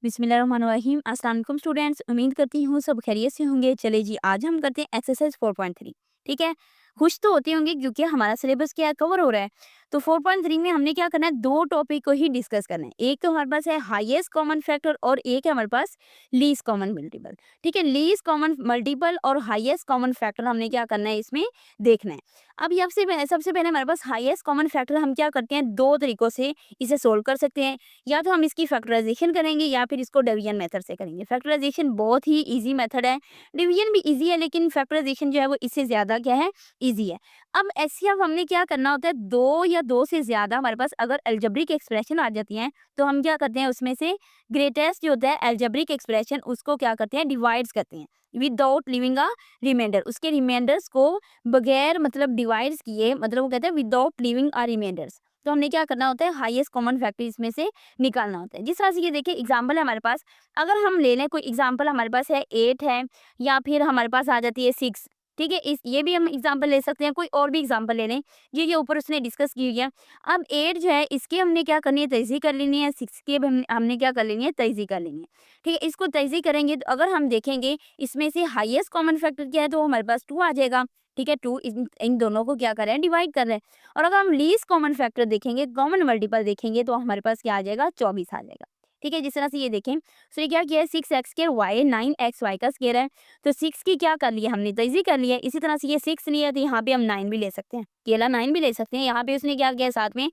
बिस्मिल्लाहिर्रहमानिर्रहीम। अस्सलाम वालेकुम स्टूडेंट्स, उम्मीद करती हूँ सब खैरियत से होंगे। चले जी, आज हम करते हैं एक्सरसाइज 4.3। ठीक है, खुश तो होते होंगे क्योंकि हमारा सिलेबस क्या कवर हो रहा है। तो 4.3 में हमने क्या करना है, दो टॉपिक को ही डिस्कस करना है। एक तो हमारे पास है हाईएस्ट कॉमन फैक्टर और एक है हमारे पास लीस्ट कॉमन मल्टीपल। ठीक है, लीस्ट कॉमन मल्टीपल और हाईएस्ट कॉमन फैक्टर हमने क्या करना है, इसमें देखना है। अब ये सबसे पहले हमारे पास हाईएस्ट कॉमन फैक्टर हम क्या करते हैं, दो तरीकों से इसे सोल्व कर सकते हैं। या तो हम इसकी फैक्टराइजेशन करेंगे या फिर इसको डिवीजन मेथड से करेंगे। फैक्टराइजेशन बहुत ही इजी मेथड है, डिवीजन भी इजी है, लेकिन फैक्टराइजेशन जो है वो इससे ज़्यादा क्या है, इजी है। अब एचसीएफ हमने क्या करना होता है, दो या दो से ज़्यादा हमारे पास अगर अलजेब्रिक एक्सप्रेशन आ जाती हैं तो हम क्या करते हैं, उसमें से ग्रेटेस्ट जो होता है अलजेब्रिक एक्सप्रेशन उसको क्या करते हैं, डिवाइड्स करते हैं विदाउट लिविंग अ रिमाइंडर। उसके रिमाइंडर्स को बगैर मतलब डिवाइड्स किए, मतलब वो कहते हैं विदाउट लिविंग अ रिमाइंडर्स। तो हमने क्या करना होता है, हाईएस्ट कॉमन फैक्टर इसमें से निकालना होता है। जिस तरह से ये देखिए एग्जाम्पल है हमारे पास, अगर हम ले लें कोई एग्जाम्पल, हमारे पास है 8 है या फिर हमारे पास आ जाती है 6। ठीक है, इस ये भी हम एग्जाम्पल ले सकते हैं, कोई और भी एग्जाम्पल ले लें, ये ऊपर उसने डिस्कस की हुई है। अब 8 जो है इसके हमने क्या करनी है, तजज़ीह कर लेनी है। 6 के भी हमने क्या कर लेनी है, तजज़ीह कर लेनी है। ठीक है, इसको तजज़ीह करेंगे तो अगर हम देखेंगे इसमें से हाईएस्ट कॉमन फैक्टर क्या है, तो हमारे पास 2 आ जाएगा। ठीक है, 2 इन दोनों को क्या कर रहे हैं, डिवाइड कर रहे हैं। और अगर हम लीस्ट कॉमन फैक्टर देखेंगे, कॉमन मल्टीपल देखेंगे, तो हमारे पास क्या आ जाएगा, 24 आ जाएगा। ठीक है, जिस तरह से ये देखें, उसने क्या किया है, 6x स्क्वायर वाई 9xy का स्क्वायर है। तो 6 की क्या कर लिया, हमने तजज़ीह कर लिया है। इसी तरह से ये 6 नहीं है तो यहाँ पे हम 9 भी ले सकते हैं, अकेला 9 भी ले सकते हैं। यहाँ पे उसने क्या किया, साथ में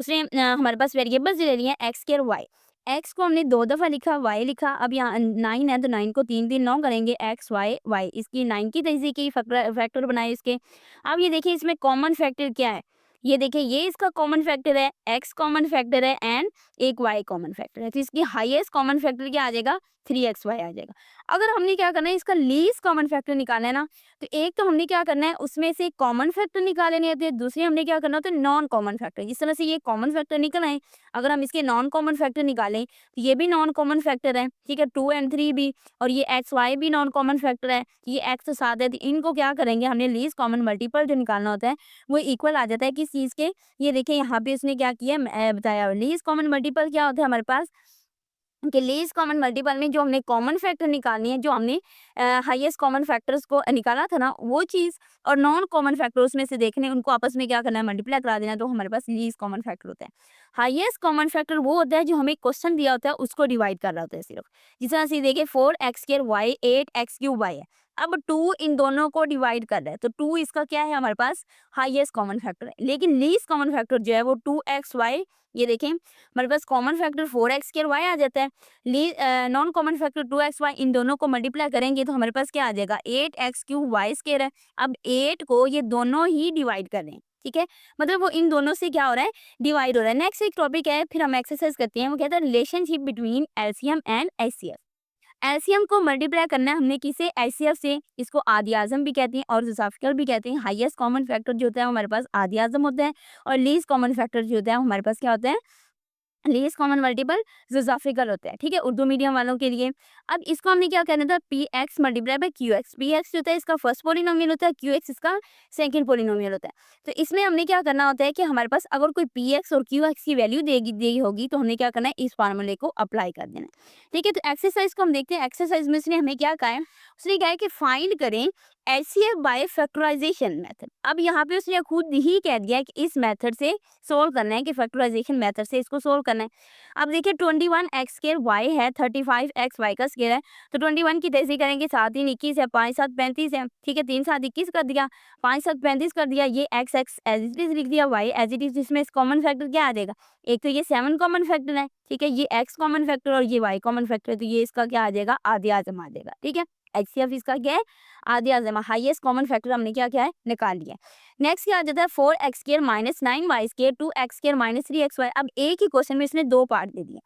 उसने हमारे पास वेरिएबल्स ले लिए हैं, एक्स स्क्वायर वाई। एक्स को हमने 2 दफ़ा लिखा, वाई लिखा। अब यहाँ 9 है तो 9 को 3 9 करेंगे, एक्स वाई वाई। इसकी 9 की तजज़ीह की, फैक्टर बनाए इसके। अब ये देखिए इसमें कॉमन फैक्टर क्या है, ये देखिए ये इसका कॉमन फैक्टर है, एक्स कॉमन फैक्टर है एंड एक वाई कॉमन फैक्टर है। तो इसकी हाईएस्ट कॉमन फैक्टर क्या आ जाएगा, 3xy आ जाएगा। अगर हमने क्या करना है, इसका लीस्ट कॉमन फैक्टर निकालना है ना, तो एक तो हमने क्या करना है, उसमें से कॉमन फैक्टर निकालने होते हैं, दूसरे हमने क्या करना होता है, नॉन कॉमन फैक्टर। जिस तरह से ये कॉमन फैक्टर निकल आए, अगर हम इसके नॉन कॉमन फैक्टर निकालें तो ये भी नॉन कॉमन फैक्टर है। ठीक है, 2 एंड 3 भी, और ये एक्स वाई भी नॉन कॉमन फैक्टर है, ये एक्स 7 है। तो इनको क्या करेंगे, हमने लीस्ट कॉमन मल्टीपल जो निकालना होता है वो इक्वल आ जाता है किस चीज़ के, ये देखिए यहाँ पे उसने क्या किया, बताया लीस्ट कॉमन मल्टीपल क्या होता है हमारे पास, कि लीस्ट कॉमन मल्टीपल में जो हमने कॉमन फैक्टर निकालनी है, जो हमने हाईएस्ट कॉमन फैक्टर्स को निकाला था ना वो चीज़, और नॉन कॉमन फैक्टर उसमें से देखने, उनको आपस में क्या करना है, मल्टीप्लाई करा देना। तो हमारे पास लीस्ट कॉमन फैक्टर होता है। हाईएस्ट कॉमन फैक्टर वो होता है जो हमें क्वेश्चन दिया होता है उसको डिवाइड कर रहा होता है सिर्फ। जिस तरह से देखिए 4x square Y 8x cube Y है। अब 2 इन दोनों को डिवाइड कर रहा है, तो 2 इसका क्या है, हमारे पास हाईएस्ट कॉमन फैक्टर है। लेकिन लीस्ट कॉमन फैक्टर जो है वो 2xy, ये देखें हमारे पास common factor 4x square y आ जाता है। नॉन कॉमन फैक्टर 2xy, इन दोनों को मल्टीप्लाई करेंगे तो हमारे पास क्या आ जाएगा, 8x क्यूब वाई स्क्वायर है। अब 8 को ये दोनों ही डिवाइड कर रहे हैं। ठीक है, मतलब वो इन दोनों से क्या हो रहा है, डिवाइड हो रहा है। नेक्स्ट एक टॉपिक है, फिर हम एक्सरसाइज करते हैं, वो कहता है relationship between LCM and HCF. LCM को मल्टीप्लाई करना है हमने किसे, एचसीएफ से। इसको आदि आजम भी कहते हैं और जोसेफिकल भी कहते हैं। हाईएस्ट कॉमन फैक्टर जो होता है वो हमारे पास आदि आजम होता है, और लीस्ट कॉमन फैक्टर जो होता है वो हमारे पास क्या होता है, लीस्ट कॉमन मल्टीपल जोसेफिकल होता है। ठीक है, उर्दू मीडियम वालों के लिए। अब इसको हमने क्या करना था, P x multiply by Q x. P x जो होता है इसका फर्स्ट पोलिनोमियल होता है, क्यू एक्स इसका सेकंड पोलिनोमियल होता है। तो इसमें हमने क्या करना होता है कि हमारे पास अगर कोई पी एक्स और क्यू एक्स की वैल्यू दी होगी तो हमने क्या करना है, इस फार्मूले को अप्लाई कर देना है। ठीक है, तो एक्सरसाइज को हम देखते हैं। एक्सरसाइज में उसने हमें क्या कहा है, उसने कहा है कि फाइंड करें एचसीएफ बाय फैक्टराइजेशन मेथड। अब यहाँ पे उसने खुद ही कह दिया है कि इस मेथड से सोल्व करना है, कि फैक्टराइजेशन मेथड से इसको सोल्व करना है। अब देखिए 21x स्क्वायर वाई है, 35x वाई का स्क्वायर है। तो 21 की तैसी करेंगे, 7 3 21 है, 5 7 35 है। ठीक है, 3 7 21 कर दिया, 5 7 35 कर दिया। ये x x as it is लिख दिया, y एज इट इज। इसमें कॉमन फैक्टर क्या आ जाएगा, एक तो ये 7 कॉमन फैक्टर है। ठीक है, ये x कॉमन फैक्टर और ये y कॉमन फैक्टर है, तो ये इसका क्या आ जाएगा, आधे आजम आ जाएगा। ठीक है, एचसीएफ इसका क्या है, आधे आजम। हाईएस्ट कॉमन फैक्टर हमने क्या किया है, निकाल लिया। नेक्स्ट क्या आ जाता है, 4x square minus 9y square 2x square minus 3xy। अब एक ही क्वेश्चन में इसने दो पार्ट दे दिए,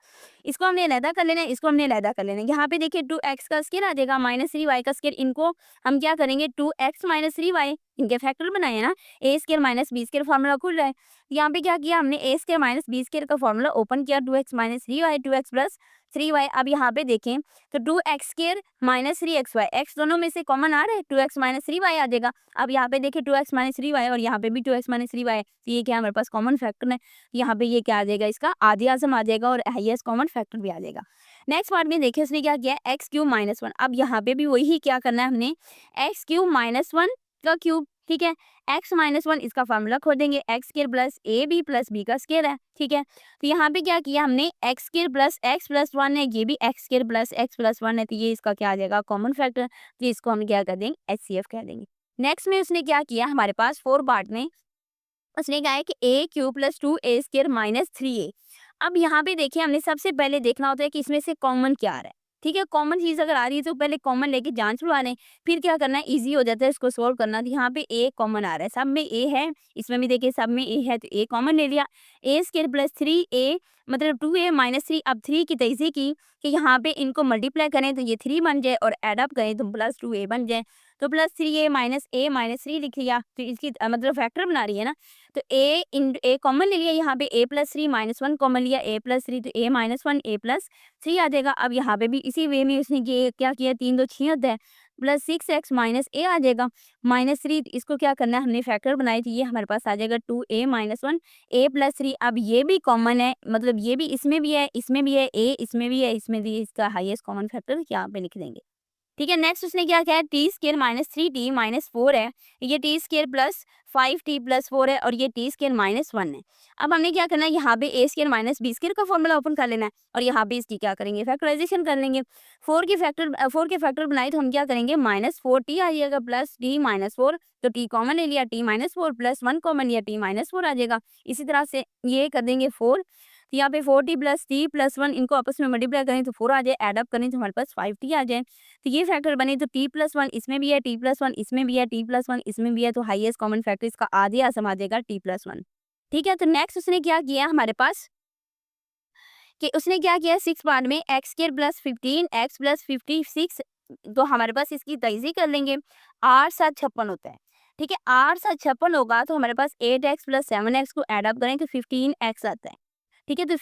इसको हमने अलहदा कर लेना है, इसको हमने अलहदा कर लेना है। यहाँ पे देखिए 2x का स्क्वायर आ जाएगा माइनस 3y का स्क्वायर। इनको हम क्या करेंगे, 2x माइनस 3y, इनके फैक्टर बनाए हैं ना, a square minus b square formula खुल रहा है। यहाँ पे क्या किया हमने, a square minus b square का फार्मूला ओपन किया, 2x minus 3y 2x plus 3y। अब यहाँ पे देखें तो 2x square minus 3xy, x दोनों में से कॉमन आ रहा है, 2x माइनस 3y आ जाएगा। अब यहाँ पे देखिए 2x माइनस 3y और यहाँ पे भी 2x माइनस 3y है, तो ये क्या हमारे पास कॉमन फैक्टर है। यहाँ पे ये क्या आ जाएगा, इसका आधे आजम आ जाएगा और हाईएस्ट कॉमन फैक्टर भी आ जाएगा। नेक्स्ट पार्ट में देखिए उसने क्या किया, एक्स क्यूब माइनस वन। अब यहाँ पे भी वही क्या करना है हमने, एक्स क्यूब माइनस वन का क्यूब, ठीक है। एक्स माइनस वन इसका फॉर्मूला खोदेंगे, एक्स स्क्वायर प्लस बी का स्क्वायर है, ठीक है। तो यहाँ पे क्या किया हमने, x square plus x plus one है, ये भी x square plus x plus one है, तो ये इसका क्या आ जाएगा, कॉमन फैक्टर। तो इसको हम क्या कर देंगे, एचसीएफ कह देंगे। नेक्स्ट में उसने क्या किया, हमारे पास 4 पार्ट में उसने कहा है कि ए क्यू प्लस टू ए स्क्वायर माइनस थ्री ए। अब यहाँ पे देखिए हमने सबसे पहले देखना होता है कि इसमें से कॉमन क्या आ रहा है, ठीक है। कॉमन चीज अगर आ रही है तो पहले कॉमन लेके जांच लगा लें, फिर क्या करना है, इजी हो जाता है इसको सोल्व करना। तो यहाँ पे ए कॉमन आ रहा है, सब में ए है, इसमें भी देखिए सब में ए है, तो ए कॉमन ले लिया। ए स्क्वायर प्लस थ्री ए मतलब टू ए माइनस थ्री। अब थ्री की तेजी की कि यहाँ पे इनको मल्टीप्लाई करें तो ये थ्री बन जाए और एड अप करें तो प्लस टू ए बन जाए। तो प्लस थ्री ए माइनस थ्री लिख लिया, तो इसकी मतलब फैक्टर बना रही है ना। तो ए इन ए कॉमन ले लिया, यहाँ पे a plus three minus one common लिया, ए प्लस थ्री तो a minus one a plus three आ जाएगा। अब यहाँ पे भी इसी वे में उसने ये क्या किया, 3 2 6 होता है, प्लस सिक्स एक्स माइनस ए आ जाएगा, माइनस थ्री। इसको क्या करना है, हमने फैक्टर बनाई थी, ये हमारे पास आ जाएगा two a minus one a plus three. अब ये भी कॉमन है, मतलब ये भी इसमें भी है, इसमें भी है, ए इसमें भी है, इसमें भी, इसका हाईएस्ट कॉमन फैक्टर यहाँ पे लिख देंगे, ठीक है। नेक्स्ट उसने क्या किया है, T square minus three T minus four है, ये T square plus five T plus four है, और ये टी स्केयर माइनस वन है। अब हमने क्या करना है, यहाँ पे ए स्केयर माइनस बी स्केयर का फॉर्मूला ओपन कर लेना है, और यहाँ पे इसकी क्या करेंगे, फैक्टराइजेशन कर लेंगे। फोर के फैक्टर बनाए तो हम क्या करेंगे, माइनस फोर टी आ जाएगा प्लस टी माइनस फोर, तो टी कॉमन ले लिया, T minus four plus one common लिया, टी माइनस फोर आ जाएगा। इसी तरह से ये कर देंगे फोर, तो यहाँ पे फोर टी प्लस वन इनको आपस में मल्टीप्लाई करें तो फोर आ जाए, एड अप करें तो हमारे पास फाइव टी आ जाए। तो ये फैक्टर बने, तो टी प्लस वन इसमें भी है, टी प्लस वन इसमें भी है, टी प्लस वन इसमें भी है, तो हाईएस्ट कॉमन फैक्टर इसका आधे आसम आ जाएगा टी प्लस वन, ठीक है। तो नेक्स्ट उसने क्या किया हमारे पास, कि उसने क्या किया, सिक्स पार्ट में x square plus 15 x plus 56, तो हमारे पास इसकी तयजी कर लेंगे। आठ सात छप्पन होता है, ठीक है। आठ सात छप्पन होगा तो हमारे पास eight x plus seven x को एड अप करें तो 15 एक्स आता है, ठीक है। तो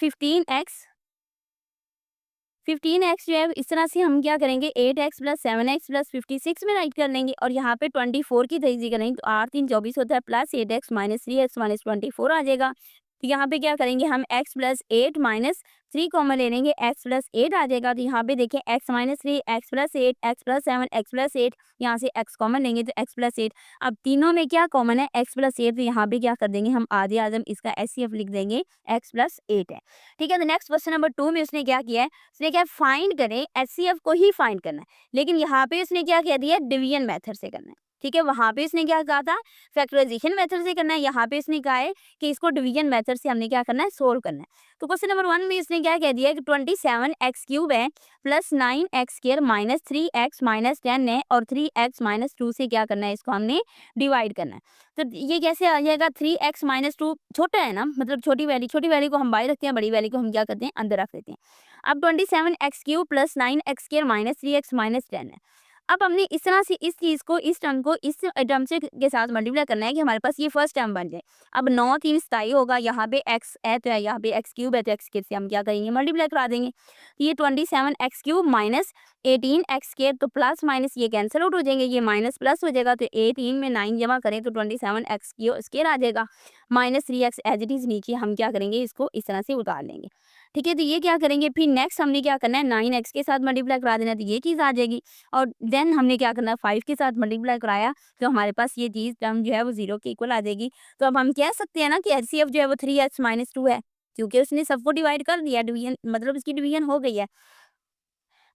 15x जो है इस तरह से हम क्या करेंगे, 8x प्लस 7x प्लस 56 में राइट कर लेंगे, और यहाँ पे 24 की तजदीद करेंगे तो 8 3 24 होता है, plus 8x minus 3x minus 24 आ जाएगा। तो यहाँ पे क्या करेंगे हम, x plus eight minus three common ले लेंगे, x प्लस एट आ जाएगा। तो यहाँ पे देखिए x minus three, x plus eight, x plus seven, x plus eight, यहाँ से x कॉमन लेंगे तो x प्लस एट। अब तीनों में क्या कॉमन है, x प्लस एट, तो यहाँ पे क्या कर देंगे हम, आधे आजम इसका एचसीएफ लिख देंगे, x प्लस एट है, ठीक है। तो नेक्स्ट क्वेश्चन नंबर 2 में उसने क्या किया है, उसने क्या फाइंड करें, एचसीएफ को ही फाइंड करना है, लेकिन यहाँ पे उसने क्या कह दिया, डिवीजन मेथड से करना है, ठीक है। वहां पे इसने क्या कहा था, फैक्टराइजेशन मेथड से करना है, यहाँ पे इसने कहा है कि इसको डिवीजन मेथड से हमने क्या करना है, सोल्व करना है। तो क्वेश्चन नंबर 1 में इसने क्या कह दिया कि 27x क्यूब है plus 9x square minus 3x minus 10 है, और 3x माइनस 2 से क्या करना है, इसको हमने डिवाइड करना है। तो ये कैसे आ जाएगा, 3x माइनस 2 छोटा है ना, मतलब छोटी वैल्यू को हम बाहर रखते हैं, बड़ी वैल्यू को हम क्या करते हैं, अंदर रख देते हैं। अब 27x cube plus 9x square minus 3x minus 10 है। अब हमने इस तरह से इस चीज को, इस टर्म को इस टर्म से के साथ मल्टीप्लाई करना है कि हमारे पास ये फर्स्ट टर्म बन जाए। अब 9 3 27 होगा, यहाँ पे x है तो यहाँ पे x क्यूब है, तो x क्यूब से हम क्या करेंगे, मल्टीप्लाई करा देंगे। तो ये 27x cube minus 18x square, तो प्लस माइनस ये कैंसिल आउट हो जाएंगे, ये माइनस प्लस हो जाएगा, तो 18 में 9 जमा करें तो 27x स्क्वायर आ जाएगा, minus 3x as it is नीचे हम क्या करेंगे, इसको इस तरह से उतार लेंगे, ठीक है। तो ये क्या करेंगे, फिर नेक्स्ट हमने क्या करना है, 9x के साथ मल्टीप्लाई करा देना, तो ये चीज़ आ जाएगी। और देन हमने क्या करना है, 5 के साथ मल्टीप्लाई कराया तो हमारे पास ये चीज़ टर्म जो है वो 0 के इक्वल आ जाएगी। तो अब हम कह सकते हैं ना कि एचसीएफ जो है वो 3x माइनस 2 है, क्योंकि उसने सबको डिवाइड कर दिया, डिवीजन मतलब इसकी डिवीजन हो गई है।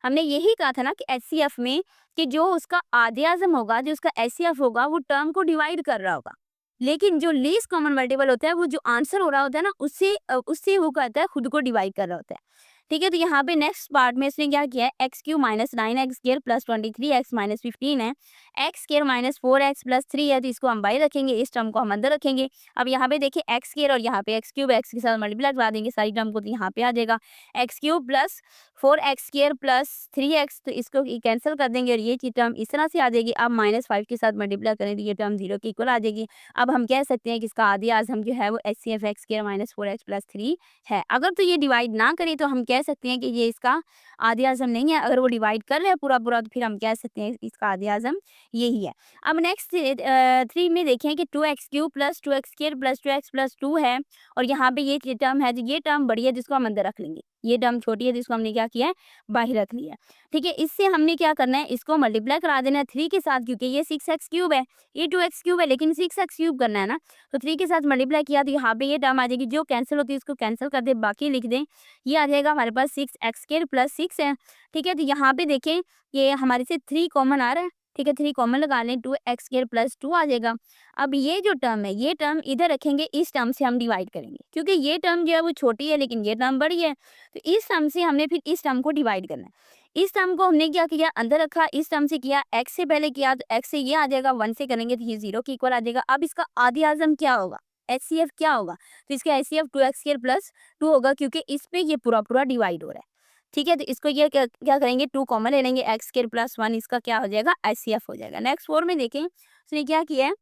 हमने यही कहा था ना कि एचसीएफ में कि जो उसका आधे आज़म होगा, जो उसका एचसीएफ होगा, वो टर्म को डिवाइड कर रहा होगा, लेकिन जो लीस्ट कॉमन मल्टीपल होता है, वो जो आंसर हो रहा होता है ना, उससे वो कहता है खुद को डिवाइड कर रहा होता है, ठीक है। तो यहाँ पे नेक्स्ट पार्ट में इसने क्या किया है, x Q minus 9x square plus 23x minus 15 है, x square minus 4x plus 3 है, तो इसको हम बाहर रखेंगे, इस टर्म को हम अंदर रखेंगे। अब यहाँ पे देखिए एक्स स्क्वायर और यहाँ पे एक्स क्यूब, एक्स के साथ मल्टीप्लाई करा देंगे सारी टर्म को, तो यहाँ पे आ जाएगा x cube plus 4x square plus 3x, तो इसको कैंसिल कर देंगे और ये चीज टर्म इस तरह से आ जाएगी। अब माइनस 5 के साथ मल्टीप्लाई करें तो ये टर्म 0 के इक्वल आ जाएगी। अब हम कह सकते हैं कि इसका आधी आज़म जो है वो HCF x square minus 4x plus 3 है। अगर तो ये डिवाइड ना करें तो हम कह सकते हैं कि ये इसका आधी आज़म नहीं है, अगर वो डिवाइड कर रहे हैं पूरा पूरा तो फिर हम कह सकते हैं इसका आधी आज़म यही है। अब नेक्स्ट 3 में देखें कि 2x cube plus 2x square plus 2x plus 2 है, और यहाँ पे ये टर्म है, जो ये टर्म बड़ी है जिसको हम अंदर रख लेंगे, ये टर्म छोटी है तो इसको हमने क्या किया है, बाहर रख लिया। ठीक है, इससे हमने क्या करना है, इसको मल्टीप्लाई करा देना है 3 के साथ, क्योंकि ये 6x³ है, ये 2x³ है, लेकिन 6x³ करना है ना, तो 3 के साथ मल्टीप्लाई किया तो यहाँ पे ये टर्म आ जाएगी, जो कैंसिल होती है इसको कैंसिल कर दे, बाकी लिख दें। ये आ जाएगा हमारे पास 6x² + 6 है। ठीक है, तो यहाँ पे देखें ये हमारे से 3 कॉमन आ रहा है। ठीक है, 3 कॉमन लगा लें, 2x² + 2 आ जाएगा। अब ये जो टर्म है, ये टर्म इधर रखेंगे, इस टर्म से हम डिवाइड करेंगे, क्योंकि ये टर्म जो है वो छोटी है लेकिन ये टर्म बड़ी है, तो इस टर्म से हमने फिर इस टर्म को डिवाइड करना है। इस टर्म को हमने क्या किया, अंदर रखा, इस टर्म से किया, x से पहले किया तो x से ये आ जाएगा, 1 से करेंगे तो ये 0 के इक्वल आ जाएगा। अब इसका आधी आज़म क्या होगा, HCF क्या होगा, तो इसका HCF 2x² + 2 होगा, क्योंकि इस पे ये पूरा डिवाइड हो रहा है। ठीक है, तो इसको ये क्या क्या करेंगे, 2 कॉमन ले लेंगे, x² + 1 इसका क्या हो जाएगा, HCF हो जाएगा। नेक्स्ट 4 में देखें, उसने क्या किया है,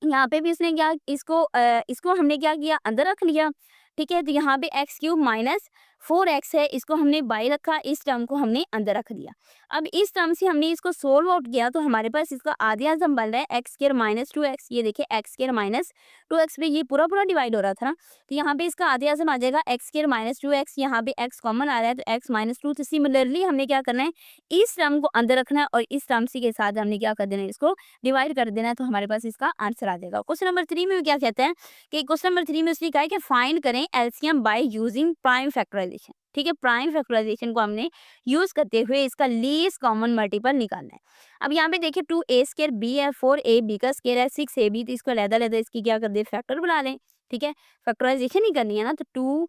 यहाँ पे भी उसने क्या इसको हमने क्या किया, अंदर रख लिया। ठीक है, तो यहाँ पे x³ - 4x है, इसको हमने बाहर रखा, इस टर्म को हमने अंदर रख दिया। अब इस टर्म से हमने इसको सोल्व आउट किया तो हमारे पास इसका आधे आज़म बन रहा है x² - 2x। ये देखिए x² - 2x पे ये पूरा डिवाइड हो रहा था ना, तो यहाँ पे इसका आधे आज़म आ जाएगा x² - 2x। यहाँ पे x कॉमन आ रहा है तो x - 2। तो सिमिलरली हमने क्या करना है, इस टर्म को अंदर रखना है और इस टर्म के साथ हमने क्या कर देना है, इसको डिवाइड कर देना है, तो हमारे पास इसका आंसर आ जाएगा। क्वेश्चन नंबर 3 में क्या कहते हैं कि क्वेश्चन नंबर 3 में उसने कहा है कि फाइंड करें LCM by using prime factorisation. ठीक है, प्राइम फैक्टराइजेशन को हमने यूज करते हुए इसका लीस्ट कॉमन मल्टीपल निकालना है। अब यहाँ पे देखिए 2a² b है, 4ab का स्क्वायर है, 6ab, तो इसको अलग-अलग इसकी क्या कर दे, फैक्टर बना लें। ठीक है, फैक्टराइजेशन ही करनी है ना, तो 2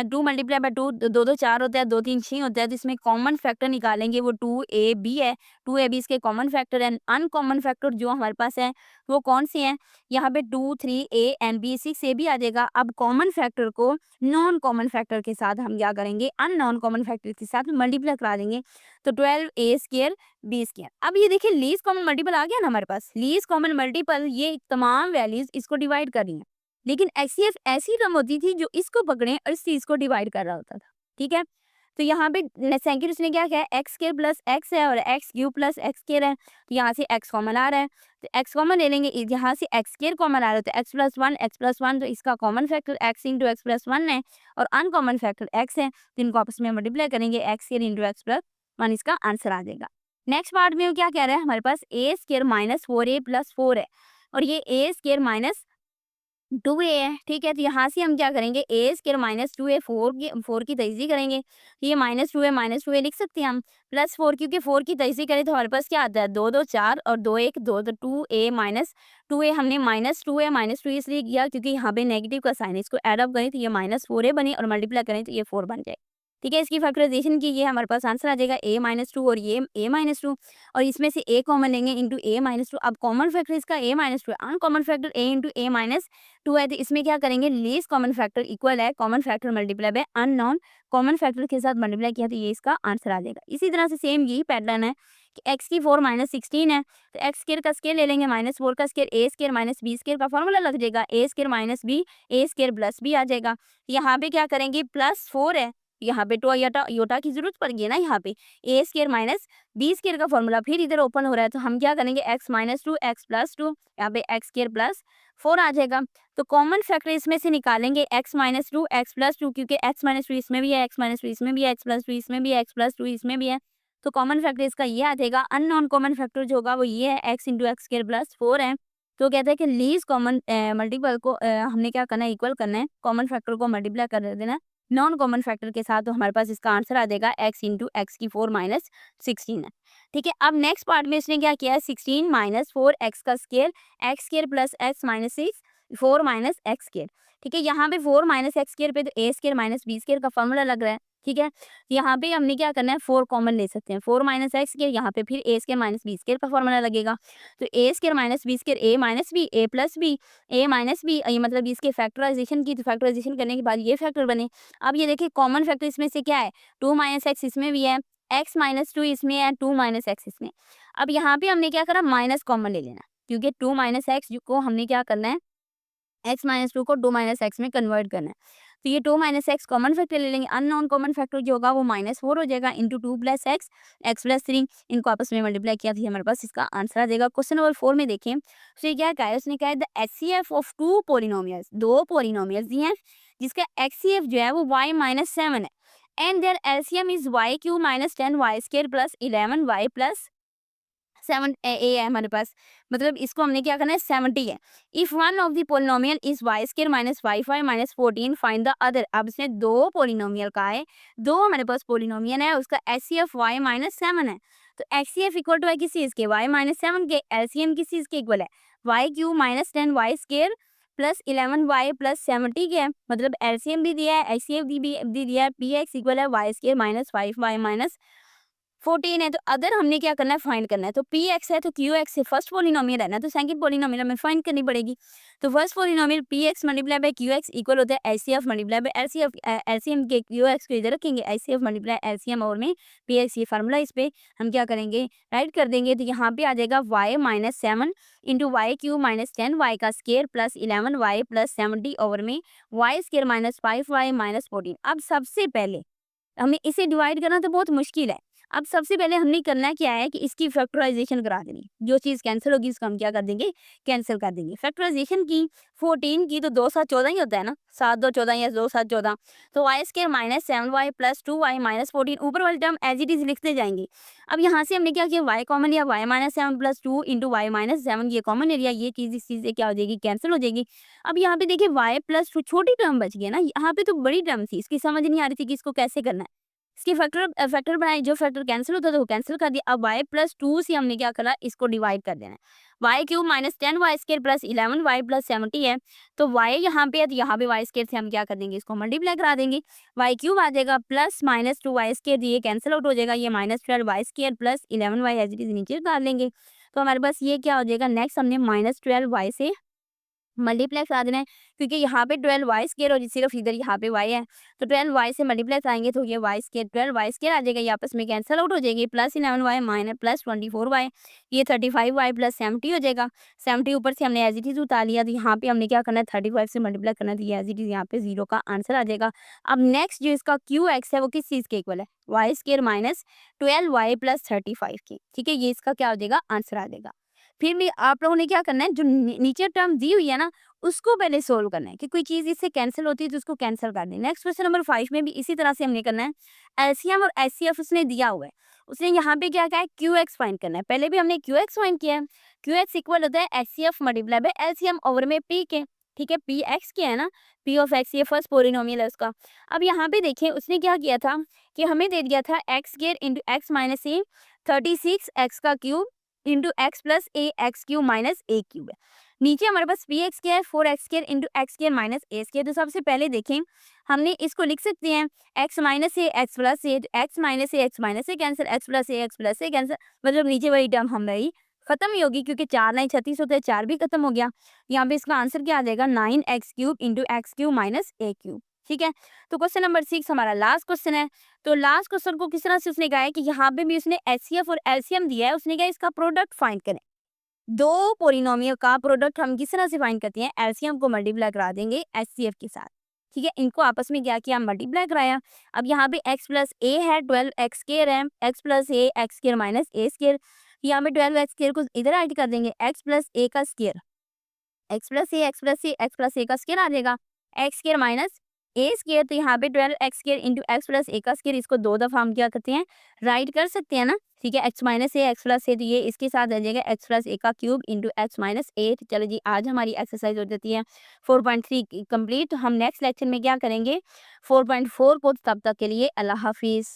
2 मल्टीप्लाई बाय 2, 2 2 4 होता है, 2 3 6 होता है, तो इसमें कॉमन फैक्टर निकालेंगे, वो 2ab है। 2ab इसके कॉमन फैक्टर है। अनकॉमन फैक्टर जो हमारे पास है वो कौन से हैं, यहाँ पे 2 3 a एंड b 6 a भी आ जाएगा। अब कॉमन फैक्टर को नॉन कॉमन फैक्टर के साथ हम क्या करेंगे, अननोन कॉमन फैक्टर के साथ मल्टीप्लाई करा देंगे, तो 12a² b²। अब ये देखिए लीस्ट कॉमन मल्टीपल आ गया ना हमारे पास, लीस्ट कॉमन मल्टीपल, ये तमाम वैल्यूज इसको डिवाइड कर रही हैं, लेकिन एचसीएफ ऐसी टर्म होती थी जो इसको पकड़े और इस चीज को डिवाइड कर रहा होता था। ठीक है, तो यहाँ पे सेकंड उसने क्या किया, x² + x है और x³ + x² है, तो यहाँ से x कॉमन आ रहा है, तो x कॉमन ले लेंगे, यहाँ से x² कॉमन आ रहा है, तो x+1 तो इसका कॉमन फैक्टर x × x+1 है और अनकॉमन फैक्टर x है, तो इनको आपस में मल्टीप्लाई करेंगे, x² × x+1 इसका आंसर आ जाएगा। नेक्स्ट पार्ट में क्या कह रहा है, हमारे पास a² - 4a + 4 है और ये a² - 2a है। ठीक है, तो यहाँ से हम क्या करेंगे, a² - 2a, 4 की तजदीद करेंगे, ये -2a लिख सकते हैं हम, +4, क्योंकि 4 की तजदीद करें तो हमारे पास क्या आता है, 2 2 4 और 2 1 2, तो 2a - 2a हमने -2 इसलिए किया क्योंकि यहाँ पे नेगेटिव का साइन है, इसको ऐड अप करें तो ये -4a बने और मल्टीप्लाई करें तो ये 4 बन जाए। ठीक है, इसकी फैक्टराइजेशन की, ये हमारे पास आंसर आ जाएगा a - 2 और ये a - 2 और इसमें से a कॉमन लेंगे इंटू a - 2। अब कॉमन फैक्टर इसका a - 2 है, uncommon factor a into a - 2 है, तो इसमें क्या करेंगे, लीस्ट कॉमन फैक्टर इक्वल है common factor multiply by unknown common factor के साथ मल्टीप्लाई किया, तो ये इसका आंसर आ जाएगा। इसी तरह से सेम यही पैटर्न है कि x⁴ - 16 है, तो x² का स्क्वायर ले लेंगे, -4 का स्क्वायर, a² - b² का फॉर्मूला लग जाएगा, a² - b a² + b आ जाएगा। यहाँ पे क्या करेंगे, +4 है, यहाँ पे तो योटा की जरूरत पड़ गई ना, यहाँ पे a² - b² का फॉर्मूला फिर इधर ओपन हो रहा है, तो हम क्या करेंगे, x - 2 x + 2, यहाँ पे x² + 4 आ जाएगा। तो कॉमन फैक्टर इसमें से निकालेंगे, x - 2 x + 2, क्योंकि x - 2 इसमें भी है, x - 2 इसमें भी है, x + 2 इसमें भी है, x + 2 इसमें भी है, तो कॉमन फैक्टर इसका ये आ जाएगा। अननोन कॉमन फैक्टर जो होगा वो ये है, x × x² + 4 है। तो कहते हैं कि लीस्ट कॉमन मल्टीपल को हमने क्या करना है, इक्वल करना है, कॉमन फैक्टर को मल्टीप्लाई कर देना है नॉन कॉमन फैक्टर के साथ, तो हमारे पास इसका आंसर आ जाएगा x × x⁴ - 16 है। ठीक है, अब नेक्स्ट पार्ट में इसने क्या किया है, 16 - 4x का स्क्वायर, x² + x - 6 4 - x²। ठीक है, यहाँ पे 4 - x² पे तो a² - b² का फॉर्मूला लग रहा है। ठीक है, यहाँ पे हमने क्या करना है, 4 कॉमन ले सकते हैं, 4 - x², यहाँ पे फिर a² - b² का फॉर्मूला लगेगा, तो a² - b² a - b a + b a - b, ये मतलब इसके फैक्टराइजेशन की, तो फैक्टराइजेशन करने के बाद ये फैक्टर बने। अब ये देखिए कॉमन फैक्टर इसमें से क्या है, 2 - x इसमें भी है, x - 2 इसमें है, 2 - x इसमें। अब यहाँ पे हमने क्या करा, माइनस कॉमन ले लेना, क्योंकि 2 - x को हमने क्या करना है, x - 2 को 2 - x में कन्वर्ट करना है, तो ये 2 - x कॉमन फैक्टर ले लेंगे, अननोन कॉमन फैक्टर जो होगा वो -4 हो जाएगा इंटू 2 + x x + 3, इनको आपस में मल्टीप्लाई किया तो हमारे पास इसका आंसर आ जाएगा। क्वेश्चन नंबर 4 में देखें, उसने क्या कहा है, उसने कहा है the HCF of 2 polynomials, 2 polynomials दिए हैं जिसका HCF जो है वो y - 7 है and there LCM is y cube minus 10y² plus 11y plus 7 ए है हमारे पास, मतलब इसको हमने क्या करना है 70 है। If one of the polynomial is y² minus y5 minus 14 find the other. अब इसने दो पोलिनोमियल का है, दो हमारे पास पोलिनोमियल है, उसका एचसीएफ y माइनस 7 है। तो एचसीएफ इक्वल टू है किस चीज के y माइनस 7 के, एलसीएम किस चीज के इक्वल है y³ minus 10y² plus 11y plus 70 के है, मतलब एलसीएम भी दिया है, एचसीएफ भी दिया है, पी एक्स इक्वल है y² माइनस 5y माइनस 14 है। तो अदर हमने क्या करना है फाइंड करना है। तो पी एक्स है तो क्यू एक्स से फर्स्ट पोलिनोमियल है ना, तो सेकंड पोलिनोमियल हमें फाइंड करनी पड़ेगी। तो first polynomial P x multiply by Q x equal होता है HCF multiply by LCF, LCM के क्यू एक्स को इधर रखेंगे, एचसीएफ मल्टीप्लाई एलसीएम और में पी एक्स, ये फार्मूला इस पे हम क्या करेंगे राइट कर देंगे। तो यहाँ पे आ जाएगा y minus 7 into y cube minus 10y का square plus 11y plus 70 over में y square minus 5y minus 14। अब सबसे पहले हमें इसे डिवाइड करना तो बहुत मुश्किल है। अब सबसे पहले हमने करना क्या है कि इसकी फैक्टराइजेशन करा देनी, जो चीज़ कैंसिल होगी इसको हम क्या कर देंगे कैंसिल कर देंगे। फैक्टराइजेशन की 14 की तो 2 7 14 ही होता है ना, 7 2 14 या 2 7 14। तो y square minus 7y plus 2y minus 14, ऊपर वाली टर्म एज इट इज लिखते जाएंगे। अब यहाँ से हमने क्या किया y कॉमन लिया, y minus 7 plus 2 into y minus 7 ये कॉमन एरिया, ये चीज़ इस चीज़ से क्या हो जाएगी कैंसिल हो जाएगी। अब यहाँ पे देखिए y प्लस 2 छोटी टर्म बच गई है ना, यहाँ पे तो बड़ी टर्म थी, इसकी समझ नहीं आ रही थी कि इसको कैसे करना है। इसके फैक्टर बनाए, जो फैक्टर कैंसिल होता था वो कैंसिल कर दिया। अब y प्लस 2 से हमने क्या करा इसको डिवाइड कर देना है। Y cube minus 10y² plus 11y plus 70 है, तो y यहाँ पे है तो यहाँ पे y² से हम क्या कर देंगे इसको मल्टीप्लाई करा देंगे। वाई क्यूब आ जाएगा प्लस माइनस 2y², ये कैंसिल आउट हो जाएगा, ये minus 12y² plus 11y as it is नीचे डाल लेंगे। तो हमारे पास ये क्या हो जाएगा, नेक्स्ट हमने माइनस 12y से मल्टीप्लाई करा देना है, क्योंकि यहाँ पे 12y² और सिर्फ इधर यहाँ पे y है, तो 12y से मल्टीप्लाई कराएंगे तो ये y² 12y² आ जाएगा, ये आपस में कैंसिल आउट हो जाएगी। Plus 11y minus plus 24y, ये 35y प्लस 70 हो जाएगा। 70 ऊपर से हमने एज इट इज उतार लिया, तो यहाँ पे हमने क्या करना है 35 से मल्टीप्लाई करना है, तो ये एज इट इज यहाँ पे 0 का आंसर आ जाएगा। अब नेक्स्ट जो इसका क्यू एक्स है वो किस चीज़ के इक्वल है, y² माइनस 12y प्लस 35 की, ठीक है, ये इसका क्या हो जाएगा आंसर आ जाएगा। फिर भी आप लोगों ने क्या करना है, जो नीचे टर्म दी हुई है ना उसको पहले सोल्व करना है, कि कोई चीज़ इससे कैंसिल होती है तो उसको कैंसिल कर दें। नेक्स्ट क्वेश्चन नंबर 5 में भी इसी तरह से हमने करना है। एलसीएम और एचसीएफ उसने दिया हुआ है, उसने यहाँ पे क्या कहा है क्यू एक्स फाइंड करना है। पहले भी हमने क्यू एक्स फाइंड किया है, क्यू एक्स इक्वल होता है HCF multiply by LCM over में पी के, ठीक है, पी एक्स क्या है ना, पी ऑफ एक्स ये फर्स्ट पोलिनोमियल है उसका। अब यहाँ पे देखिए उसने क्या किया था कि हमें दे दिया था x square into x minus a 36 x का cube into x plus a x cube minus a cube है। नीचे हमारे पास p x square 4x square into x square minus a square. तो सबसे पहले देखें हमने इसको लिख सकते हैं x minus a x plus a, x minus a x minus a cancel, x plus a cancel, मतलब नीचे वाली टर्म हमारी खत्म ही होगी, क्योंकि 4 9 36 होता है, 4 भी खत्म हो गया। यहाँ पे इसका आंसर क्या आ जाएगा 9x³ into x cube minus a cube, ठीक है। तो क्वेश्चन नंबर 6 हमारा लास्ट क्वेश्चन है। तो लास्ट क्वेश्चन को किस तरह से उसने कहा है कि यहाँ पे भी उसने एचसीएफ और एलसीएम दिया है, उसने कहा इसका प्रोडक्ट फाइंड करें। दो पोलिनोमियल का प्रोडक्ट हम किस तरह से फाइंड करते हैं, एलसीएम को मल्टीप्लाई करा देंगे एचसीएफ के साथ, ठीक है। इनको आपस में क्या किया मल्टीप्लाई कराया। अब यहाँ पे x प्लस ए है 12x² है, x plus a x square minus a square, यहाँ पे 12x² को इधर ऐड कर देंगे, x प्लस ए का square, x plus a x plus a x plus ए का स्क्वायर आ जाएगा, x square minus a square, तो यहाँ पे 12x² इंटू एक्स प्लस ए का स्क्वायर, इसको दो दफा हम क्या करते हैं राइट कर सकते हैं ना, ठीक है। X minus a x plus ए, तो ये इसके साथ आ जाएगा एक्स प्लस ए का क्यूब इंटू एक्स माइनस ए। चलो जी आज हमारी एक्सरसाइज हो जाती है 4.3 कंप्लीट। हम नेक्स्ट लेक्चर में क्या करेंगे 4.4 को, तब तक के लिए अल्लाह हाफिज़।